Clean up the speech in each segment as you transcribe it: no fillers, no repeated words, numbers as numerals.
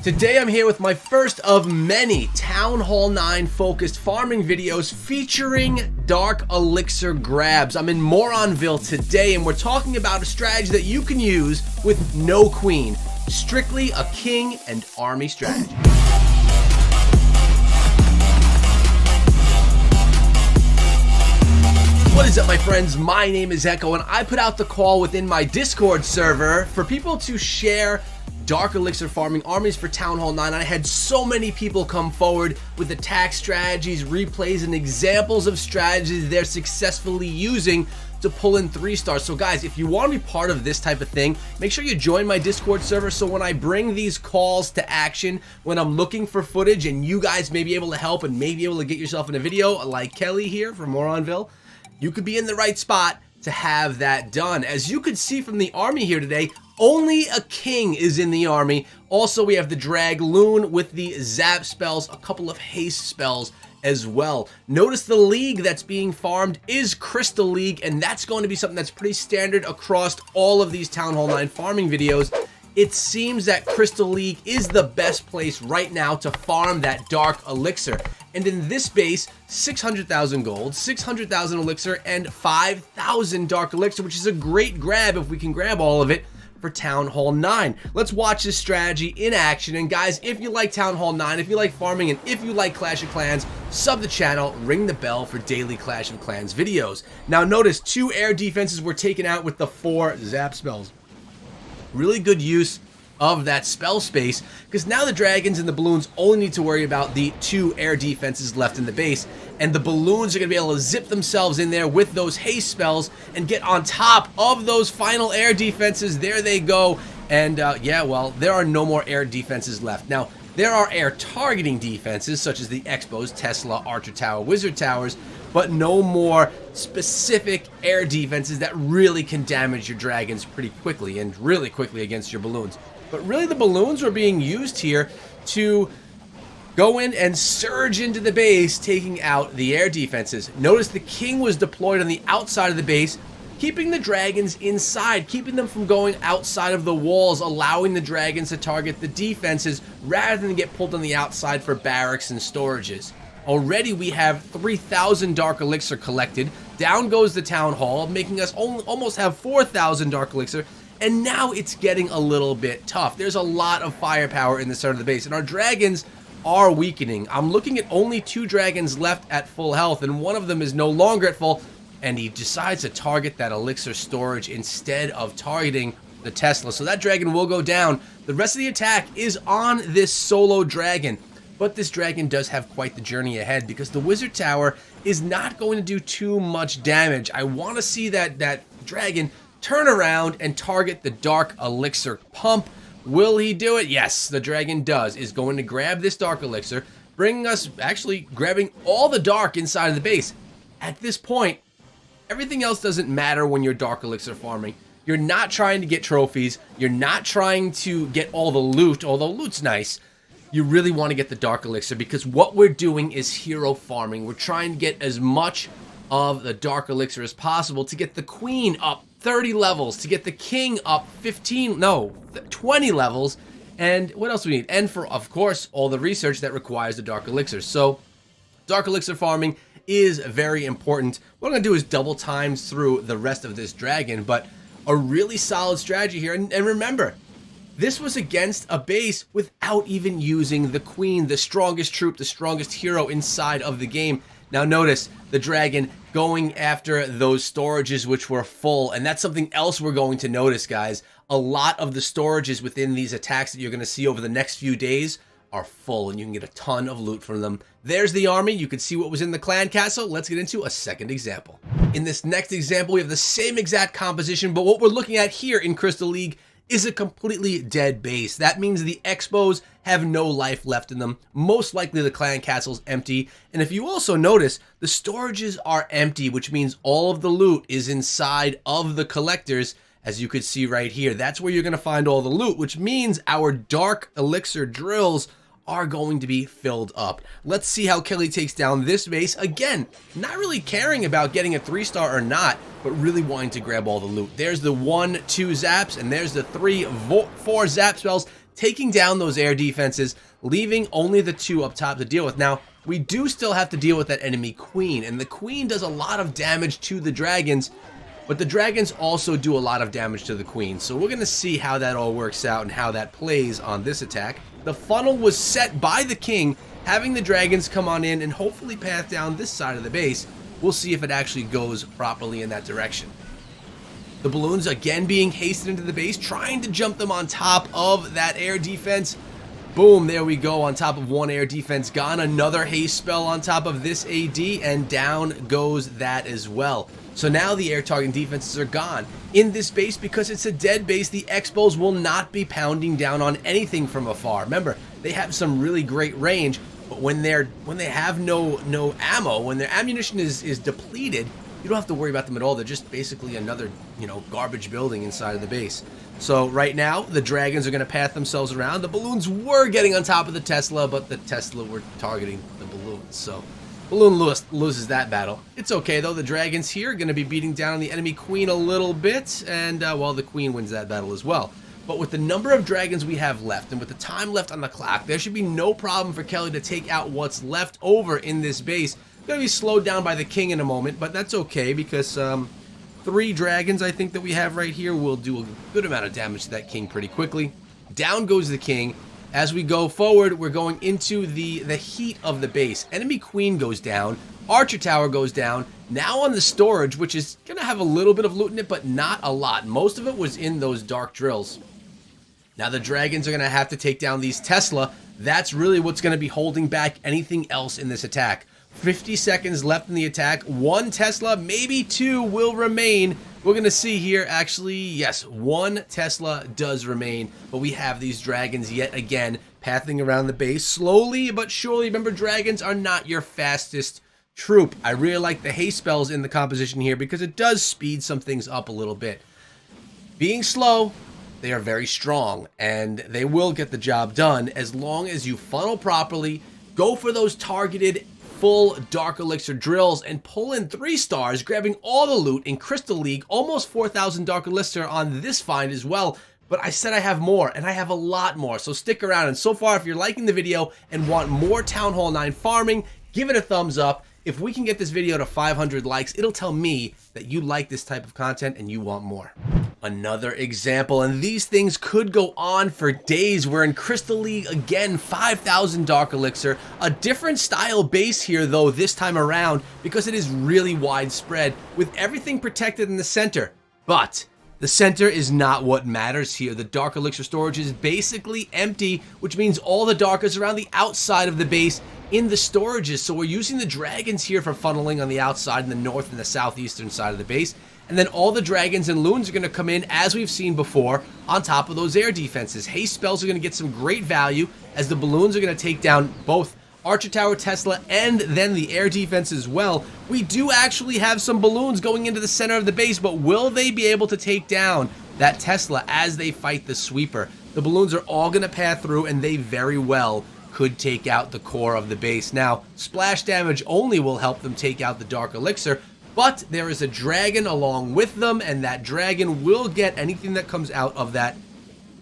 Today I'm here with my first of many Town Hall 9 focused farming videos featuring Dark Elixir grabs. I'm in Moronville today and we're talking about a strategy that you can use with no queen. Strictly a king and army strategy. What is up, my friends? My name is Echo and I put out the call within my Discord server for people to share Dark Elixir farming armies for Town Hall 9. I had so many people come forward with attack strategies, replays, and examples of strategies they're successfully using to pull in 3-stars. So guys, if you want to be part of this type of thing, make sure you join my Discord server so when I bring these calls to action, when I'm looking for footage and you guys may be able to help and may be able to get yourself in a video like Kelly here from Moronville, you could be in the right spot to have that done. As you could see from the army here today, only a king is in the army. Also, we have the Dragloon with the zap spells, a couple of haste spells as well. Notice the league that's being farmed is Crystal League, and that's going to be something that's pretty standard across all of these Town Hall 9 farming videos. It seems that Crystal League is the best place right now to farm that Dark Elixir. And in this base, 600,000 gold, 600,000 elixir, and 5,000 Dark Elixir, which is a great grab if we can grab all of it for Town Hall 9. Let's watch this strategy in action. And guys, if you like Town Hall 9, if you like farming, and if you like Clash of Clans, sub the channel, ring the bell for daily Clash of Clans videos. Now notice 2 air defenses were taken out with the 4 zap spells. Really good use of that spell space, because now the dragons and the balloons only need to worry about the 2 air defenses left in the base, and the balloons are going to be able to zip themselves in there with those haste spells and get on top of those final air defenses. There they go. And yeah, well, there are no more air defenses left. Now, there are air targeting defenses such as the Expos, Tesla, Archer Tower, Wizard Towers, but no more specific air defenses that really can damage your dragons pretty quickly and really quickly against your balloons. But really the balloons were being used here to go in and surge into the base, taking out the air defenses. Notice the king was deployed on the outside of the base, keeping the dragons inside, keeping them from going outside of the walls, allowing the dragons to target the defenses rather than get pulled on the outside for barracks and storages. Already we have 3,000 Dark Elixir collected. Down goes the Town Hall, making us almost have 4,000 Dark Elixir. And now it's getting a little bit tough. There's a lot of firepower in the center of the base, and our dragons are weakening. I'm looking at only 2 dragons left at full health, and one of them is no longer at full, and he decides to target that elixir storage instead of targeting the Tesla. So that dragon will go down. The rest of the attack is on this solo dragon. But this dragon does have quite the journey ahead because the Wizard Tower is not going to do too much damage. I want to see that dragon turn around and target the Dark Elixir pump. Will he do it? Yes, the dragon is going to grab this Dark Elixir, bringing us, actually grabbing all the dark inside of the base. At this point, everything else doesn't matter when you're Dark Elixir farming. You're not trying to get trophies. You're not trying to get all the loot, although loot's nice. You really want to get the Dark Elixir because what we're doing is hero farming. We're trying to get as much of the Dark Elixir as possible to get the Queen up 30 levels, to get the King up 20 levels, and what else do we need? And for, of course, all the research that requires the Dark Elixir. So, Dark Elixir farming is very important. What I'm going to do is double times through the rest of this dragon, but a really solid strategy here. And remember, this was against a base without even using the Queen, the strongest troop, the strongest hero inside of the game. Now notice the dragon going after those storages which were full, and that's something else we're going to notice, guys. A lot of the storages within these attacks that you're going to see over the next few days are full, and you can get a ton of loot from them. There's the army. You can see what was in the clan castle. Let's get into a second example. In this next example, we have the same exact composition, but what we're looking at here in Crystal League is a completely dead base. That means the Expos have no life left in them. Most likely the clan castle's empty. And if you also notice, the storages are empty, which means all of the loot is inside of the collectors. As you could see right here, that's where you're going to find all the loot, which means our Dark Elixir drills are going to be filled up. Let's see how Kelly takes down this base. Again, not really caring about getting a 3-star or not, but really wanting to grab all the loot. There's the 1, 2 zaps, and there's the 3, 4 zap spells, taking down those air defenses, leaving only the 2 up top to deal with. Now, we do still have to deal with that enemy queen, and the queen does a lot of damage to the dragons, but the dragons also do a lot of damage to the queen. So we're going to see how that all works out and how that plays on this attack. The funnel was set by the king, having the dragons come on in and hopefully path down this side of the base. We'll see if it actually goes properly in that direction. The balloons again being hasted into the base, trying to jump them on top of that air defense. Boom, there we go, on top of 1 air defense gone. Another haste spell on top of this AD, and down goes that as well. So now the air targeting defenses are gone. In this base, because it's a dead base, the X-Bows will not be pounding down on anything from afar. Remember, they have some really great range, but when they have no ammo, when their ammunition is depleted, you don't have to worry about them at all. They're just basically another, garbage building inside of the base. So right now, the dragons are going to path themselves around. The balloons were getting on top of the Tesla, but the Tesla were targeting the balloons. So balloon loses that battle. It's okay, though. The dragons here are going to be beating down on the enemy queen a little bit, and, well, the queen wins that battle as well. But with the number of dragons we have left, and with the time left on the clock, there should be no problem for Kelly to take out what's left over in this base. Going to be slowed down by the king in a moment, but that's okay, because 3 dragons, I think, that we have right here will do a good amount of damage to that king pretty quickly. Down goes the king. As we go forward, we're going into the heat of the base. Enemy queen goes down. Archer tower goes down. Now on the storage, which is going to have a little bit of loot in it, but not a lot. Most of it was in those dark drills. Now the dragons are going to have to take down these Tesla. That's really what's going to be holding back anything else in this attack. 50 seconds left in the attack. 1 Tesla, maybe 2 will remain. We're going to see here, actually, yes, 1 Tesla does remain. But we have these dragons yet again pathing around the base slowly but surely. Remember, dragons are not your fastest troop. I really like the haste spells in the composition here because it does speed some things up a little bit. Being slow, they are very strong, and they will get the job done as long as you funnel properly, go for those targeted full Dark Elixir drills, and pull in 3 stars, grabbing all the loot in Crystal League. Almost 4,000 Dark Elixir on this find as well. But I said I have more, and I have a lot more, so stick around. And so far, if you're liking the video and want more Town Hall 9 farming, give it a thumbs up. If we can get this video to 500 likes, it'll tell me that you like this type of content and you want more. Another example, and these things could go on for days. We're in Crystal League again, 5,000 Dark Elixir. A different style base here, though, this time around, because it is really widespread, with everything protected in the center. But the center is not what matters here. The Dark Elixir storage is basically empty, which means all the Dark is around the outside of the base in the storages. So we're using the dragons here for funneling on the outside in the north and the southeastern side of the base. And then all the dragons and loons are going to come in, as we've seen before, on top of those air defenses. Haste spells are going to get some great value, as the balloons are going to take down both Archer Tower, Tesla, and then the air defense as well. We do actually have some balloons going into the center of the base, but will they be able to take down that Tesla as they fight the sweeper? The balloons are all going to pass through, and they very well could take out the core of the base. Now, splash damage only will help them take out the Dark Elixir, but there is a dragon along with them, and that dragon will get anything that comes out of that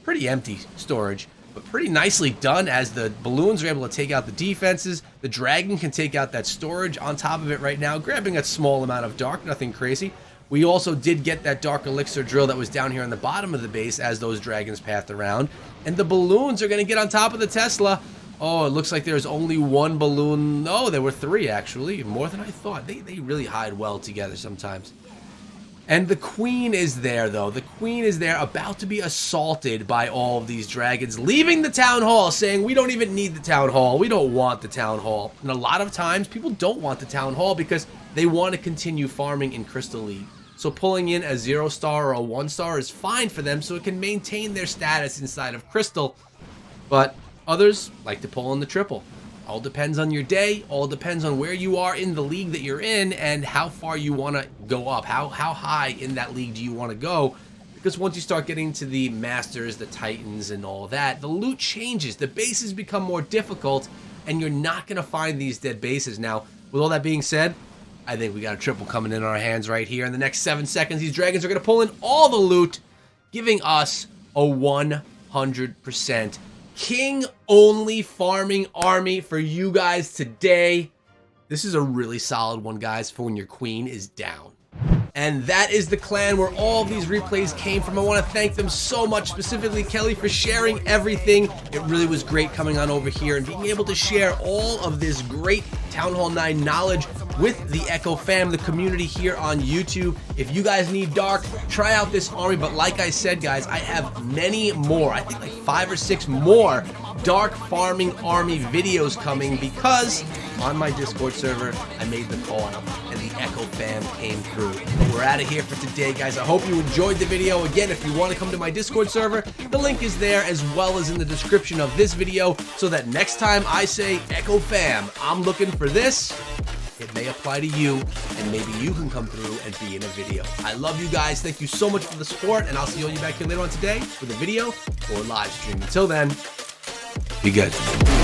pretty empty storage, but pretty nicely done, as the balloons are able to take out the defenses. The dragon can take out that storage on top of it right now, grabbing a small amount of dark, nothing crazy. We also did get that Dark Elixir drill that was down here on the bottom of the base as those dragons pathed around, and the balloons are going to get on top of the Tesla. Oh, it looks like there's only 1 balloon. No, there were 3, actually. More than I thought. They really hide well together sometimes. And the queen is there, though. The queen is there, about to be assaulted by all of these dragons, leaving the town hall, saying, we don't even need the town hall. We don't want the town hall. And a lot of times, people don't want the town hall because they want to continue farming in Crystal League. So pulling in a 0-star or a 1-star is fine for them, so it can maintain their status inside of Crystal. But others like to pull in the triple. All depends on your day, all depends on where you are in the league that you're in and how far you want to go up. How high in that league do you want to go? Because once you start getting to the Masters, the Titans, and all that, the loot changes. The bases become more difficult, and you're not going to find these dead bases. Now, with all that being said, I think we got a triple coming in our hands right here. In the next 7 seconds, these dragons are going to pull in all the loot, giving us a 1 100% king only farming army for you guys today. This is a really solid one, guys, for when your queen is down. And that is the clan where all of these replays came from. I want to thank them so much, specifically Kelly, for sharing everything. It really was great coming on over here and being able to share all of this great Town Hall 9 knowledge with the Echo fam, the community here on YouTube. If you guys need dark, try out this army. But like I said, guys, I have many more. I think like 5 or 6 more dark farming army videos coming, because on my Discord server, I made the call and the Echo fam came through. We're out of here for today, guys. I hope you enjoyed the video. Again, if you want to come to my Discord server, the link is there as well as in the description of this video, so that next time I say Echo fam, I'm looking for this, it may apply to you, and maybe you can come through and be in a video. I love you guys. Thank you so much for the support, and I'll see all you back here later on today with a video or live stream. Until then, be good.